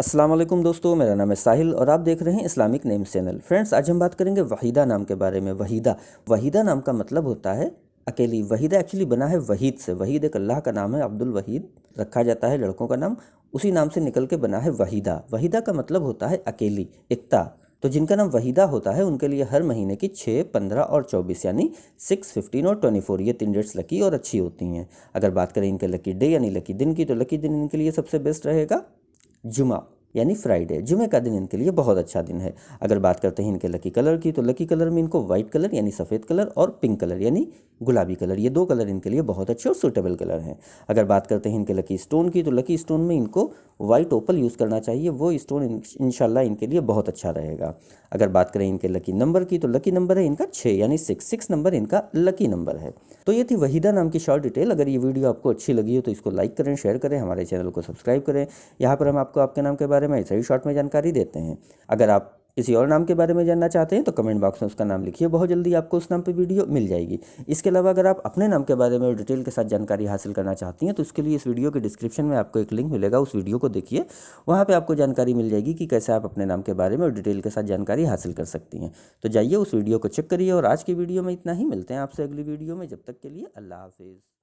अस्सलाम वालेकुम दोस्तों, मेरा नाम है साहिल और आप देख रहे हैं इस्लामिक नेम्स चैनल। फ्रेंड्स, आज हम बात करेंगे वहीदा नाम के बारे में। वहीदा वहीदा नाम का मतलब होता है अकेली। वहीदा एक्चुअली बना है वहीद से। वहीद एक अल्लाह का नाम है, अब्दुल वहीद रखा जाता है लड़कों का नाम, उसी नाम से निकल के बना है वहीदा। वहीदा का मतलब होता है अकेली, एकता। तो जिनका नाम वहीदा होता है उनके लिए हर महीने की 6, 15 और 24 यानी 6, 15 और 24 ये 3 डेट्स लकी और अच्छी होती हैं। अगर बात करें इनके लकी डे यानी लकी दिन की, तो लकी दिन इनके लिए सबसे बेस्ट रहेगा जुमा यानी फ्राइडे। जुमे का दिन इनके लिए बहुत अच्छा दिन है। अगर बात करते हैं इनके लकी कलर की, तो लकी कलर में इनको वाइट कलर यानी सफ़ेद कलर और पिंक कलर यानी गुलाबी कलर, ये 2 कलर इनके लिए बहुत अच्छे और सूटेबल कलर हैं। अगर बात करते हैं इनके लकी स्टोन की, तो लकी स्टोन में इनको वाइट ओपल यूज़ करना चाहिए, वो स्टोन इंशाल्लाह इनके लिए बहुत अच्छा रहेगा। अगर बात करें इनके लकी नंबर की, तो लकी नंबर है इनका 6 यानी 6 नंबर इनका लकी नंबर है। तो ये थी वहीदा नाम की शॉर्ट डिटेल। अगर ये वीडियो आपको अच्छी लगी हो तो इसको लाइक करें, शेयर करें, हमारे चैनल को सब्सक्राइब करें। यहाँ पर हम आपको आपके नाम के बारे में ऐसे ही शॉर्ट में जानकारी देते हैं। अगर आप किसी और नाम के बारे में जानना चाहते हैं तो कमेंट बॉक्स में उसका नाम लिखिए, बहुत जल्दी आपको उस नाम पे वीडियो मिल जाएगी। इसके अलावा अगर आप अपने नाम के बारे में डिटेल के साथ जानकारी हासिल करना चाहती हैं तो उसके लिए इस वीडियो के डिस्क्रिप्शन में आपको एक लिंक मिलेगा, उस वीडियो को देखिए, वहाँ पे आपको जानकारी मिल जाएगी कि कैसे आप अपने नाम के बारे में और डिटेल के साथ जानकारी हासिल कर सकती हैं। तो जाइए उस वीडियो को चेक करिए। और आज की वीडियो में इतना ही, मिलते हैं आपसे अगली वीडियो में। जब तक के लिए अल्लाह हाफिज़।